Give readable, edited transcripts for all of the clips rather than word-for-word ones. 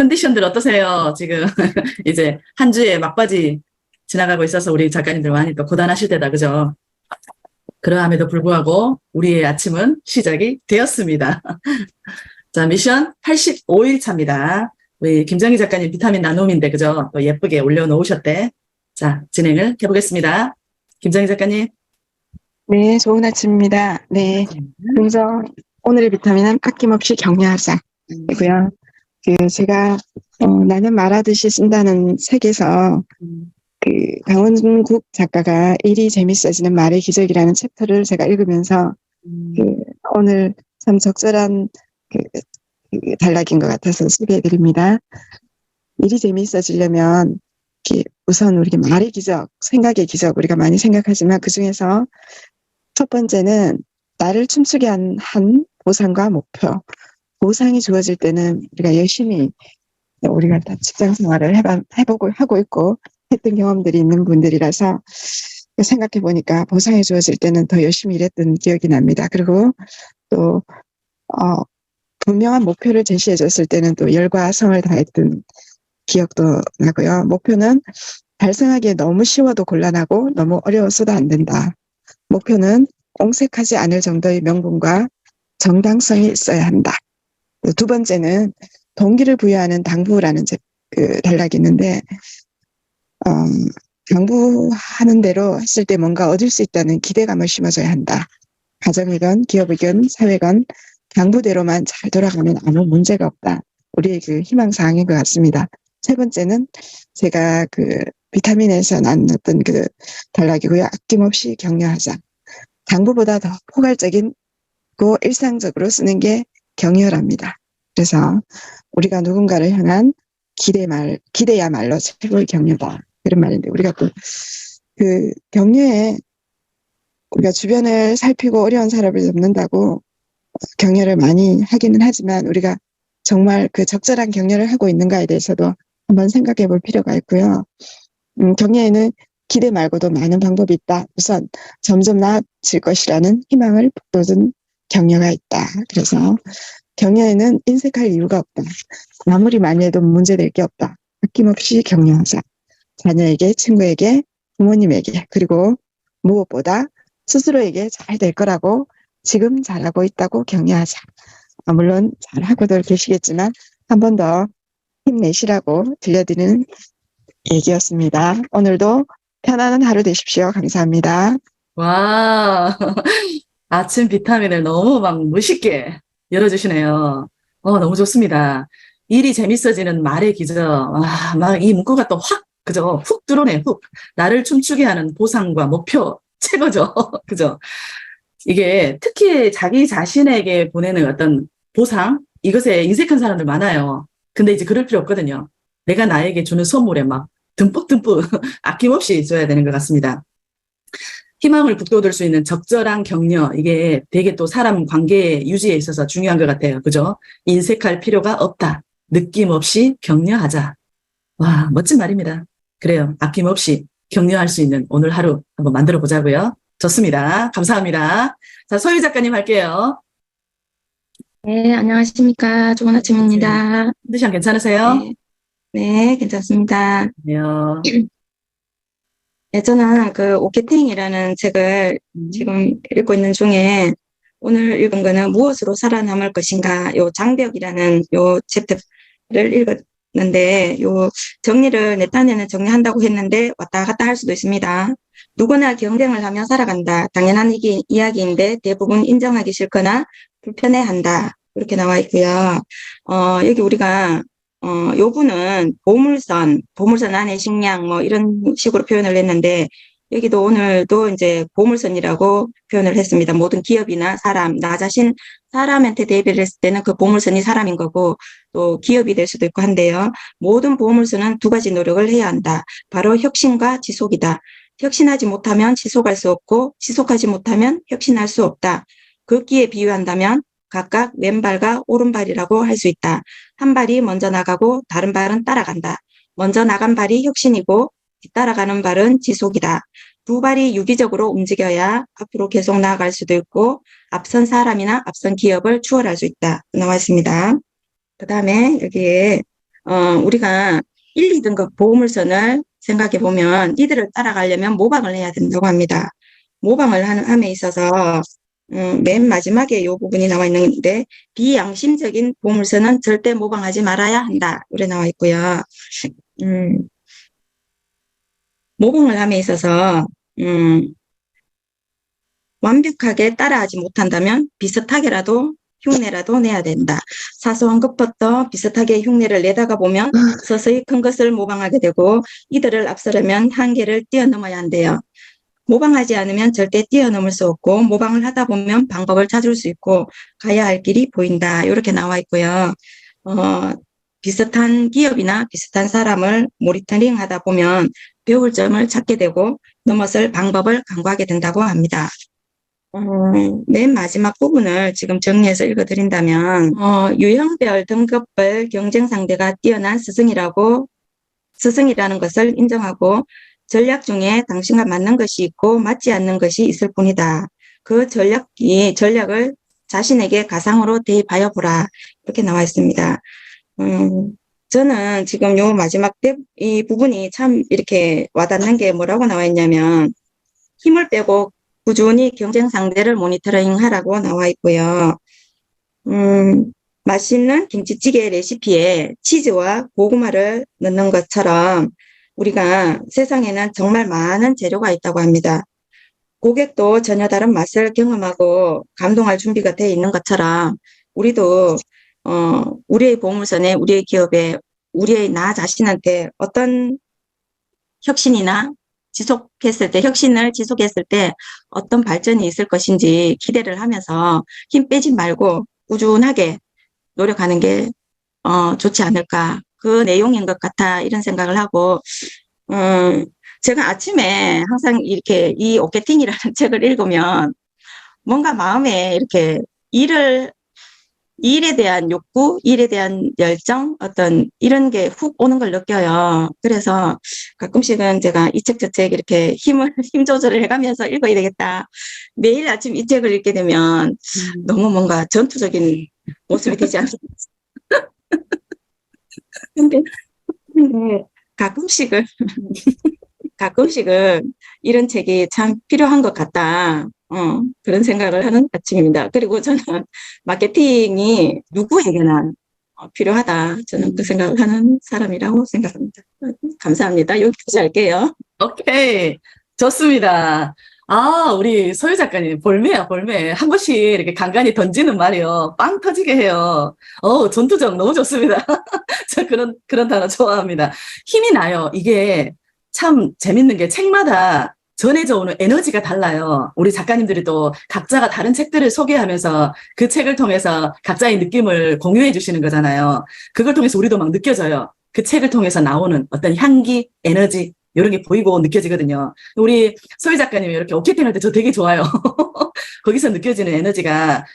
컨디션들 어떠세요? 지금 이제 한 주에 막바지 지나가고 있어서 우리 작가님들 많이 또 고단하실 때다, 그죠? 그러함에도 불구하고 우리의 아침은 시작이 되었습니다. 자, 미션 85일 차입니다. 우리 김정희 작가님 비타민 나눔인데, 그죠? 또 예쁘게 올려놓으셨대. 자, 진행을 해보겠습니다. 김정희 작가님. 네, 좋은 아침입니다. 네, 긍정 오늘의 비타민은 아낌없이 격려하자. 이고요. 제가 나는 말하듯이 쓴다는 책에서 강원국 작가가 일이 재밌어지는 말의 기적이라는 챕터를 제가 읽으면서 오늘 참 적절한 단락인 것 같아서 소개해드립니다. 일이 재밌어지려면 우선 우리 말의 기적, 생각의 기적 우리가 많이 생각하지만 그 중에서 첫 번째는 나를 춤추게 한 보상과 목표. 보상이 주어질 때는 우리가 열심히 우리가 다 직장 생활을 해보고 하고 있고 했던 경험들이 있는 분들이라서 생각해 보니까 보상이 주어질 때는 더 열심히 일했던 기억이 납니다. 그리고 또 분명한 목표를 제시해 줬을 때는 또 열과 성을 다했던 기억도 나고요. 목표는 달성하기에 너무 쉬워도 곤란하고 너무 어려워서도 안 된다. 목표는 옹색하지 않을 정도의 명분과 정당성이 있어야 한다. 두 번째는 동기를 부여하는 당부라는 단락이 있는데 당부하는 대로 했을 때 뭔가 얻을 수 있다는 기대감을 심어줘야 한다. 가정이건 기업이건 사회건 당부대로만 잘 돌아가면 아무 문제가 없다. 우리의 희망사항인 것 같습니다. 세 번째는 제가 비타민에서 나눴던 단락이고요. 아낌없이 격려하자. 당부보다 더 포괄적이고 일상적으로 쓰는 게 격려랍니다. 그래서 우리가 누군가를 향한 기대야말로 최고의 격려다. 그런 말인데 우리가 또 격려에 우리가 주변을 살피고 어려운 사람을 돕는다고 격려를 많이 하기는 하지만 우리가 정말 적절한 격려를 하고 있는가에 대해서도 한번 생각해 볼 필요가 있고요. 격려에는 기대 말고도 많은 방법이 있다. 우선 점점 나아질 것이라는 희망을 북돋은 격려가 있다. 그래서 격려에는 인색할 이유가 없다. 아무리 많이 해도 문제될 게 없다. 아낌없이 격려하자. 자녀에게, 친구에게, 부모님에게, 그리고 무엇보다 스스로에게 잘 될 거라고 지금 잘하고 있다고 격려하자. 물론 잘하고도 계시겠지만 한 번 더 힘내시라고 들려드리는 얘기였습니다. 오늘도 편안한 하루 되십시오. 감사합니다. 와, 아침 비타민을 너무 막 멋있게 열어주시네요. 너무 좋습니다. 일이 재밌어지는 말의 기적. 와, 막 이 문구가 또 확, 그죠? 훅 들어오네, 훅. 나를 춤추게 하는 보상과 목표, 최고죠. 그죠? 이게 특히 자기 자신에게 보내는 어떤 보상, 이것에 인색한 사람들 많아요. 근데 이제 그럴 필요 없거든요. 내가 나에게 주는 선물에 막 듬뿍듬뿍 아낌없이 줘야 되는 것 같습니다. 희망을 북돋을 수 있는 적절한 격려, 이게 되게 또 사람 관계 유지에 있어서 중요한 것 같아요. 그죠? 인색할 필요가 없다. 느낌 없이 격려하자. 와, 멋진 말입니다. 그래요. 아낌없이 격려할 수 있는 오늘 하루 한번 만들어 보자고요. 좋습니다. 감사합니다. 자, 소유 작가님 할게요. 네, 안녕하십니까. 좋은 아침입니다. 컨디션 괜찮으세요? 네, 네, 괜찮습니다. 네. 네, 저는 오케팅이라는 책을 지금 읽고 있는 중에 오늘 읽은 거는 무엇으로 살아남을 것인가, 요 장벽이라는 요 챕터를 읽었는데, 요 정리를 내 딴에는 정리한다고 했는데 왔다 갔다 할 수도 있습니다. 누구나 경쟁을 하며 살아간다. 당연한 이야기인데 대부분 인정하기 싫거나 불편해한다. 이렇게 나와 있고요. 여기 우리가 요분은 보물선 안에 식량 이런 식으로 표현을 했는데, 여기도 오늘도 이제 보물선이라고 표현을 했습니다. 모든 기업이나 사람, 나 자신 사람한테 대비를 했을 때는 그 보물선이 사람인 거고 또 기업이 될 수도 있고 한데요. 모든 보물선은 두 가지 노력을 해야 한다. 바로 혁신과 지속이다. 혁신하지 못하면 지속할 수 없고 지속하지 못하면 혁신할 수 없다. 걷기에 비유한다면 각각 왼발과 오른발이라고 할 수 있다. 한 발이 먼저 나가고 다른 발은 따라간다. 먼저 나간 발이 혁신이고 뒤따라가는 발은 지속이다. 두 발이 유기적으로 움직여야 앞으로 계속 나아갈 수도 있고 앞선 사람이나 앞선 기업을 추월할 수 있다. 나와 있습니다. 그 다음에 여기에 우리가 1, 2등급 보물선을 생각해 보면 이들을 따라가려면 모방을 해야 된다고 합니다. 모방을 함에 있어서 맨 마지막에 이 부분이 나와 있는데 비양심적인 보물선은 절대 모방하지 말아야 한다. 이렇게 나와 있고요. 모방을 함에 있어서 완벽하게 따라하지 못한다면 비슷하게라도 흉내라도 내야 된다. 사소한 것부터 비슷하게 흉내를 내다가 보면 서서히 큰 것을 모방하게 되고 이들을 앞서려면 한계를 뛰어넘어야 한대요. 모방하지 않으면 절대 뛰어넘을 수 없고 모방을 하다 보면 방법을 찾을 수 있고 가야 할 길이 보인다. 이렇게 나와 있고요. 비슷한 기업이나 비슷한 사람을 모니터링 하다 보면 배울 점을 찾게 되고 넘어설 방법을 강구하게 된다고 합니다. 맨 마지막 부분을 지금 정리해서 읽어드린다면 유형별 등급별 경쟁 상대가 뛰어난 스승이라는 것을 인정하고 전략 중에 당신과 맞는 것이 있고 맞지 않는 것이 있을 뿐이다. 그 전략을 자신에게 가상으로 대입하여 보라. 이렇게 나와 있습니다. 저는 지금 요 마지막 이 부분이 참 이렇게 와닿는 게 뭐라고 나와 있냐면 힘을 빼고 꾸준히 경쟁 상대를 모니터링 하라고 나와 있고요. 맛있는 김치찌개 레시피에 치즈와 고구마를 넣는 것처럼 우리가 세상에는 정말 많은 재료가 있다고 합니다. 고객도 전혀 다른 맛을 경험하고 감동할 준비가 되어 있는 것처럼 우리도 우리의 보물선에 우리의 기업에 우리의 나 자신한테 어떤 혁신을 지속했을 때 어떤 발전이 있을 것인지 기대를 하면서 힘 빼지 말고 꾸준하게 노력하는 게 좋지 않을까. 그 내용인 것 같아 이런 생각을 하고 제가 아침에 항상 이렇게 이 오케팅이라는 책을 읽으면 뭔가 마음에 이렇게 일에 대한 욕구, 일에 대한 열정, 어떤 이런 게 훅 오는 걸 느껴요. 그래서 가끔씩은 제가 이 책 저 책 이렇게 힘 조절을 해가면서 읽어야 되겠다. 매일 아침 이 책을 읽게 되면 너무 뭔가 전투적인 모습이 되지 않습니까? 근데 가끔씩은 이런 책이 참 필요한 것 같다. 그런 생각을 하는 아침입니다. 그리고 저는 마케팅이 누구에게나 필요하다. 저는 그 생각을 하는 사람이라고 생각합니다. 감사합니다. 여기까지 할게요. 오케이. 좋습니다. 아, 우리 소유 작가님, 볼매야, 볼매. 한 번씩 이렇게 간간히 던지는 말이요. 빵 터지게 해요. 전투적 너무 좋습니다. 저 그런 단어 좋아합니다. 힘이 나요. 이게 참 재밌는 게 책마다 전해져 오는 에너지가 달라요. 우리 작가님들이 또 각자가 다른 책들을 소개하면서 그 책을 통해서 각자의 느낌을 공유해 주시는 거잖아요. 그걸 통해서 우리도 막 느껴져요. 그 책을 통해서 나오는 어떤 향기, 에너지, 이런 게 보이고 느껴지거든요. 우리 소희 작가님이 이렇게 오케팅 할 때 저 되게 좋아요. 거기서 느껴지는 에너지가,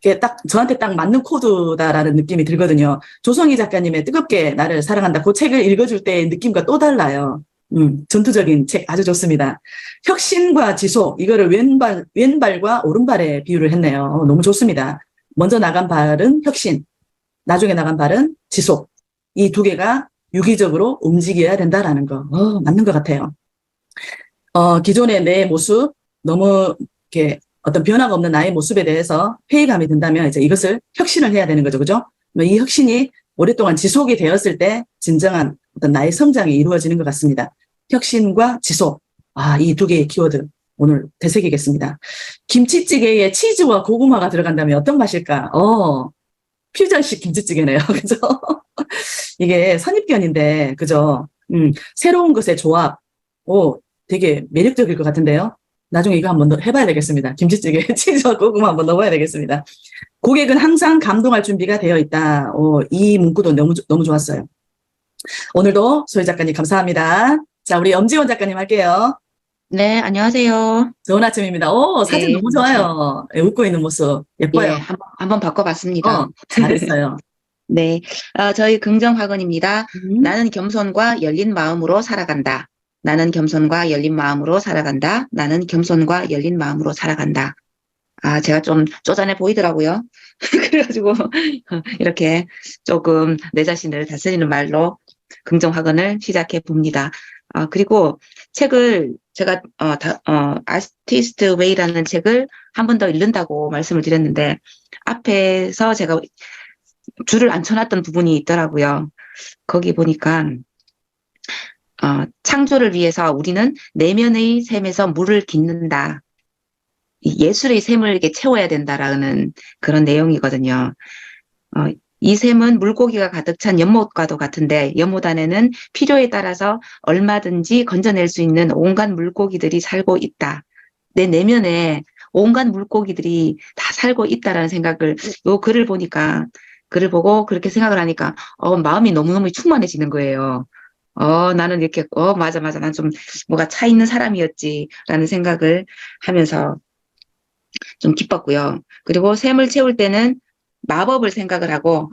이게 저한테 딱 맞는 코드다라는 느낌이 들거든요. 조성희 작가님의 뜨겁게 나를 사랑한다. 그 책을 읽어줄 때의 느낌과 또 달라요. 전투적인 책 아주 좋습니다. 혁신과 지속, 이거를 왼발과 오른발에 비유를 했네요. 너무 좋습니다. 먼저 나간 발은 혁신, 나중에 나간 발은 지속. 이 두 개가 유기적으로 움직여야 된다라는 거. 맞는 것 같아요. 기존의 내 모습, 너무 이렇게 어떤 변화가 없는 나의 모습에 대해서 회의감이 든다면 이제 이것을 혁신을 해야 되는 거죠. 그죠? 이 혁신이 오랫동안 지속이 되었을 때 진정한 어떤 나의 성장이 이루어지는 것 같습니다. 혁신과 지속. 이 두 개의 키워드 오늘 되새기겠습니다. 김치찌개에 치즈와 고구마가 들어간다면 어떤 맛일까? 퓨전식 김치찌개네요. 그죠? 이게 선입견인데, 그죠? 새로운 것의 조합. 되게 매력적일 것 같은데요? 나중에 이거 한번 해봐야 되겠습니다. 김치찌개에 치즈와 고구마 한번 넣어봐야 되겠습니다. 고객은 항상 감동할 준비가 되어 있다. 이 문구도 너무 좋았어요. 오늘도 소희 작가님 감사합니다. 자, 우리 엄지원 작가님 할게요. 네, 안녕하세요. 좋은 아침입니다. 사진 네, 너무 좋아요. 웃고 있는 모습. 예뻐요. 예, 한번 바꿔봤습니다. 잘했어요. 네, 저희 긍정학원입니다. 음. 나는 겸손과 열린 마음으로 살아간다. 나는 겸손과 열린 마음으로 살아간다. 나는 겸손과 열린 마음으로 살아간다. 제가 좀 쪼잔해 보이더라고요. 그래가지고 이렇게 조금 내 자신을 다스리는 말로 긍정학원을 시작해 봅니다. 그리고 책을 제가 아티스트 웨이라는 책을 한 번 더 읽는다고 말씀을 드렸는데 앞에서 제가 줄을 안 쳐놨던 부분이 있더라고요. 거기 보니까 창조를 위해서 우리는 내면의 샘에서 물을 깃는다. 이 예술의 샘을 이렇게 채워야 된다라는 그런 내용이거든요. 이 샘은 물고기가 가득 찬 연못과도 같은데 연못 안에는 필요에 따라서 얼마든지 건져낼 수 있는 온갖 물고기들이 살고 있다. 내 내면에 온갖 물고기들이 다 살고 있다라는 생각을 요 글을 보고 그렇게 생각을 하니까 마음이 너무너무 충만해지는 거예요. 나는 이렇게 맞아 난 좀 뭐가 차 있는 사람이었지라는 생각을 하면서 좀 기뻤고요. 그리고 샘을 채울 때는 마법을 생각을 하고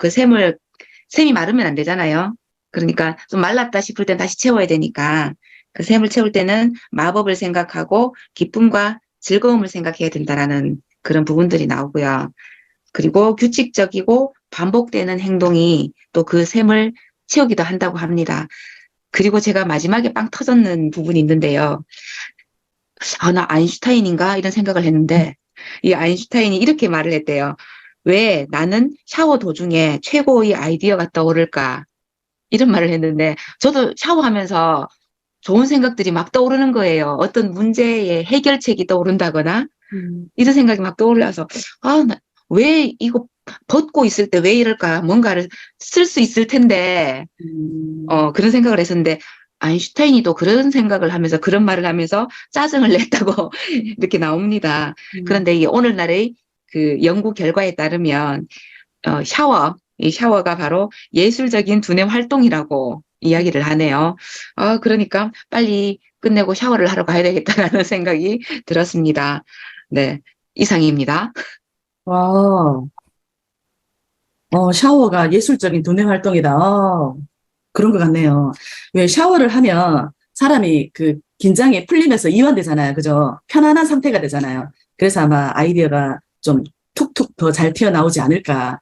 샘이 마르면 안 되잖아요. 그러니까 좀 말랐다 싶을 땐 다시 채워야 되니까 그 샘을 채울 때는 마법을 생각하고 기쁨과 즐거움을 생각해야 된다라는 그런 부분들이 나오고요. 그리고 규칙적이고 반복되는 행동이 또 그 샘을 채우기도 한다고 합니다. 그리고 제가 마지막에 빵 터졌는 부분이 있는데요. 나 아인슈타인인가? 이런 생각을 했는데 이 아인슈타인이 이렇게 말을 했대요. 왜 나는 샤워 도중에 최고의 아이디어가 떠오를까? 이런 말을 했는데 저도 샤워하면서 좋은 생각들이 막 떠오르는 거예요. 어떤 문제의 해결책이 떠오른다거나 이런 생각이 막 떠올라서 왜 이거 벗고 있을 때 왜 이럴까? 뭔가를 쓸 수 있을 텐데 그런 생각을 했었는데 아인슈타인이 또 그런 생각을 하면서 그런 말을 하면서 짜증을 냈다고 이렇게 나옵니다. 그런데 이게 오늘날의 그 연구 결과에 따르면 이 샤워가 바로 예술적인 두뇌 활동이라고 이야기를 하네요. 그러니까 빨리 끝내고 샤워를 하러 가야 되겠다라는 생각이 들었습니다. 네, 이상입니다. 와, 샤워가 예술적인 두뇌 활동이다. 그런 것 같네요. 왜 샤워를 하면 사람이 그 긴장이 풀리면서 이완되잖아요. 그죠? 편안한 상태가 되잖아요. 그래서 아마 아이디어가 좀 툭툭 더 잘 튀어나오지 않을까.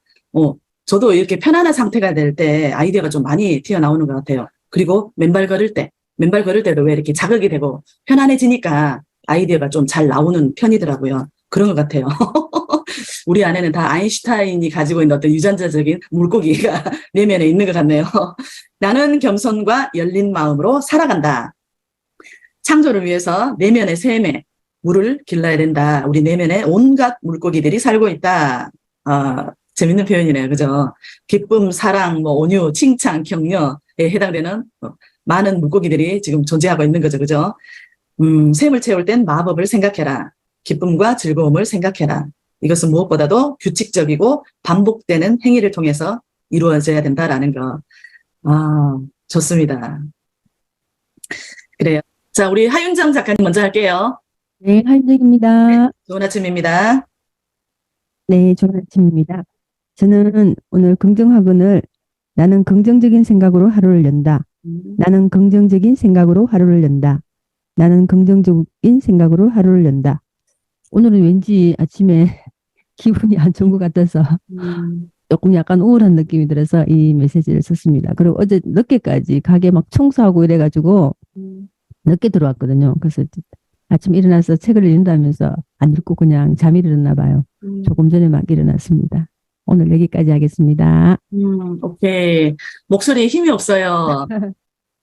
저도 이렇게 편안한 상태가 될 때 아이디어가 좀 많이 튀어나오는 것 같아요. 그리고 맨발 걸을 때도 왜 이렇게 자극이 되고 편안해지니까 아이디어가 좀 잘 나오는 편이더라고요. 그런 것 같아요. 우리 안에는 다 아인슈타인이 가지고 있는 어떤 유전자적인 물고기가 내면에 있는 것 같네요. 나는 겸손과 열린 마음으로 살아간다. 창조를 위해서 내면의 샘에 물을 길러야 된다. 우리 내면에 온갖 물고기들이 살고 있다. 재밌는 표현이네요. 그죠? 기쁨, 사랑, 온유, 칭찬, 격려에 해당되는 많은 물고기들이 지금 존재하고 있는 거죠. 그죠? 샘을 채울 땐 마법을 생각해라. 기쁨과 즐거움을 생각해라. 이것은 무엇보다도 규칙적이고 반복되는 행위를 통해서 이루어져야 된다라는 거. 좋습니다. 그래요. 자, 우리 하윤정 작가님 먼저 할게요. 네, 한정입니다. 좋은 아침입니다. 네, 좋은 아침입니다. 저는 오늘 긍정학원을 나는 긍정적인 생각으로 하루를 연다. 나는 긍정적인 생각으로 하루를 연다. 나는 긍정적인 생각으로 하루를 연다. 오늘은 왠지 아침에 기분이 안 좋은 것 같아서 조금 약간 우울한 느낌이 들어서 이 메시지를 썼습니다. 그리고 어제 늦게까지 가게 막 청소하고 이래가지고 늦게 들어왔거든요. 그래서 아침 일어나서 책을 읽는다면서 안 읽고 그냥 잠이 들었나 봐요. 조금 전에 막 일어났습니다. 오늘 여기까지 하겠습니다. 오케이. 목소리에 힘이 없어요.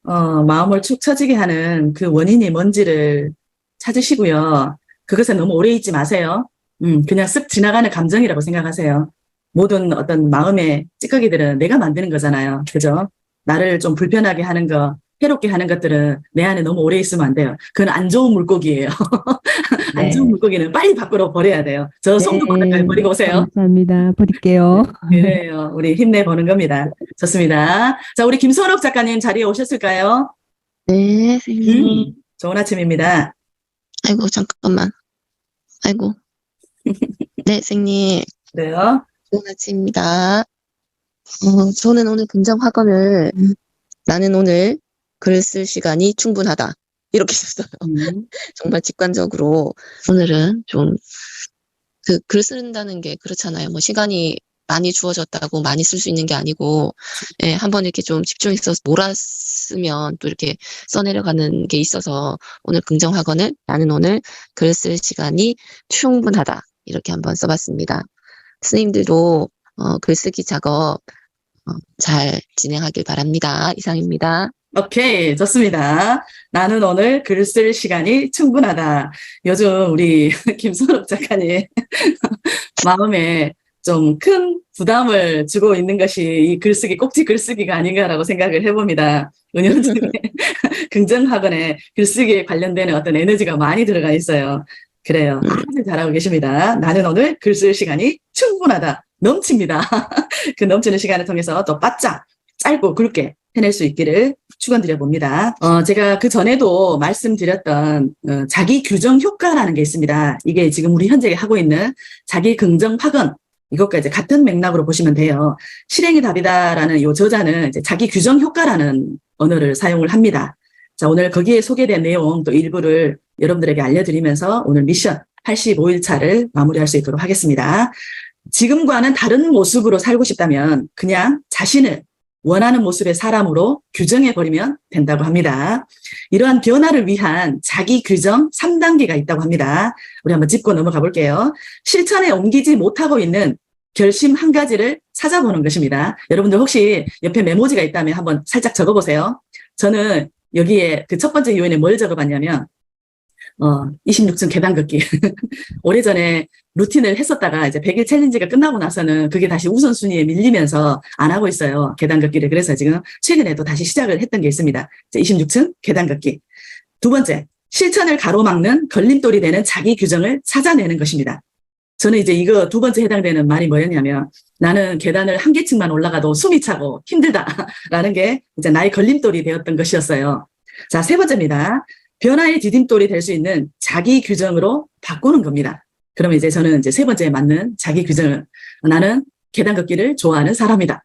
마음을 축 처지게 하는 그 원인이 뭔지를 찾으시고요. 그것에 너무 오래 있지 마세요. 그냥 쓱 지나가는 감정이라고 생각하세요. 모든 어떤 마음의 찌꺼기들은 내가 만드는 거잖아요. 그죠? 나를 좀 불편하게 하는 거, 해롭게 하는 것들은 내 안에 너무 오래 있으면 안 돼요. 그건 안 좋은 물고기예요. 안 네. 좋은 물고기는 빨리 밖으로 버려야 돼요. 저 송도 바닥까지 버리고 오세요. 감사합니다. 버릴게요. 그래요. 우리 힘내보는 겁니다. 좋습니다. 자, 우리 김선옥 작가님 자리에 오셨을까요? 네, 선생님. 좋은 아침입니다. 아이고, 잠깐만. 아이고. 네, 선생님. 그래요. 좋은 아침입니다. 저는 오늘 긍정학원을 나는 오늘 글 쓸 시간이 충분하다. 이렇게 썼어요. 정말 직관적으로 오늘은 좀 그 글 쓴다는 게 그렇잖아요. 뭐 시간이 많이 주어졌다고 많이 쓸 수 있는 게 아니고, 예, 한번 이렇게 좀 집중해서 몰았으면 또 이렇게 써내려가는 게 있어서 오늘 긍정학원을 나는 오늘 글 쓸 시간이 충분하다. 이렇게 한번 써봤습니다. 스님들도 글쓰기 작업 잘 진행하길 바랍니다. 이상입니다. 오케이, 좋습니다. 나는 오늘 글 쓸 시간이 충분하다. 요즘 우리 김선욱 작가님 마음에 좀 큰 부담을 주고 있는 것이 이 글쓰기, 꼭지 글쓰기가 아닌가라고 생각을 해봅니다. 은연중에 긍정학원에 글쓰기에 관련되는 어떤 에너지가 많이 들어가 있어요. 그래요. 아주 잘하고 계십니다. 나는 오늘 글 쓸 시간이 충분하다. 넘칩니다. 그 넘치는 시간을 통해서 또 바짝 짧고 굵게 해낼 수 있기를 축원드려 봅니다. 제가 그 전에도 말씀드렸던 자기 규정 효과라는 게 있습니다. 이게 지금 우리 현재 하고 있는 자기 긍정 파건, 이것과 이제 같은 맥락으로 보시면 돼요. 실행이 답이다라는 이 저자는 이제 자기 규정 효과라는 언어를 사용을 합니다. 자, 오늘 거기에 소개된 내용 또 일부를 여러분들에게 알려드리면서 오늘 미션 85일차를 마무리할 수 있도록 하겠습니다. 지금과는 다른 모습으로 살고 싶다면 그냥 자신을 원하는 모습의 사람으로 규정해버리면 된다고 합니다. 이러한 변화를 위한 자기 규정 3단계가 있다고 합니다. 우리 한번 짚고 넘어가 볼게요. 실천에 옮기지 못하고 있는 결심 한 가지를 찾아보는 것입니다. 여러분들 혹시 옆에 메모지가 있다면 한번 살짝 적어보세요. 저는 여기에 그 첫 번째 요인에 뭘 적어봤냐면 26층 계단 걷기. 오래전에 루틴을 했었다가 이제 100일 챌린지가 끝나고 나서는 그게 다시 우선순위에 밀리면서 안 하고 있어요. 계단 걷기를. 그래서 지금 최근에도 다시 시작을 했던 게 있습니다. 26층 계단 걷기. 두 번째, 실천을 가로막는 걸림돌이 되는 자기 규정을 찾아내는 것입니다. 저는 이제 이거 두 번째 해당되는 말이 뭐였냐면 나는 계단을 한 개층만 올라가도 숨이 차고 힘들다라는 게 이제 나의 걸림돌이 되었던 것이었어요. 자, 세 번째입니다. 변화의 디딤돌이 될 수 있는 자기 규정으로 바꾸는 겁니다. 그러면 이제 저는 이제 세 번째에 맞는 자기 규정을 나는 계단 걷기를 좋아하는 사람이다.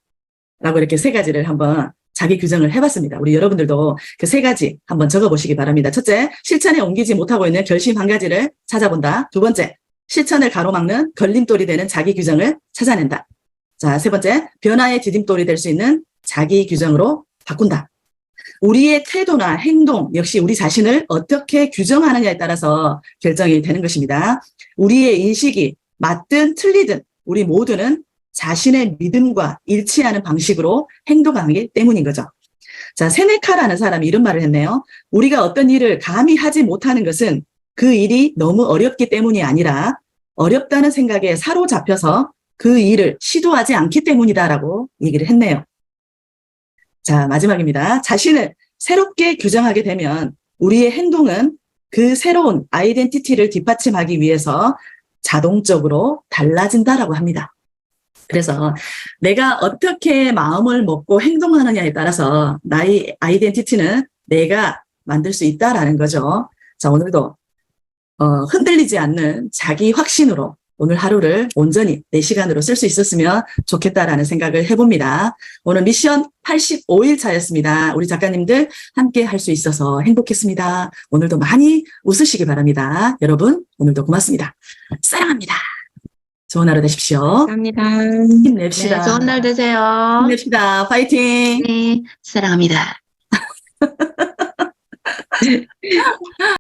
라고 이렇게 세 가지를 한번 자기 규정을 해봤습니다. 우리 여러분들도 그 세 가지 한번 적어보시기 바랍니다. 첫째, 실천에 옮기지 못하고 있는 결심 한 가지를 찾아본다. 두 번째, 실천을 가로막는 걸림돌이 되는 자기 규정을 찾아낸다. 자, 세 번째, 변화의 디딤돌이 될 수 있는 자기 규정으로 바꾼다. 우리의 태도나 행동 역시 우리 자신을 어떻게 규정하느냐에 따라서 결정이 되는 것입니다. 우리의 인식이 맞든 틀리든 우리 모두는 자신의 믿음과 일치하는 방식으로 행동하기 때문인 거죠. 자, 세네카라는 사람이 이런 말을 했네요. 우리가 어떤 일을 감히 하지 못하는 것은 그 일이 너무 어렵기 때문이 아니라 어렵다는 생각에 사로잡혀서 그 일을 시도하지 않기 때문이다라고 얘기를 했네요. 자, 마지막입니다. 자신을 새롭게 규정하게 되면 우리의 행동은 그 새로운 아이덴티티를 뒷받침하기 위해서 자동적으로 달라진다라고 합니다. 그래서 내가 어떻게 마음을 먹고 행동하느냐에 따라서 나의 아이덴티티는 내가 만들 수 있다라는 거죠. 자, 오늘도 흔들리지 않는 자기 확신으로 오늘 하루를 온전히 내 시간으로 쓸 수 있었으면 좋겠다라는 생각을 해봅니다. 오늘 미션 85일 차였습니다. 우리 작가님들 함께 할 수 있어서 행복했습니다. 오늘도 많이 웃으시기 바랍니다. 여러분, 오늘도 고맙습니다. 사랑합니다. 좋은 하루 되십시오. 감사합니다. 힘냅시다. 네, 좋은 날 되세요. 힘냅시다. 파이팅! 네, 사랑합니다.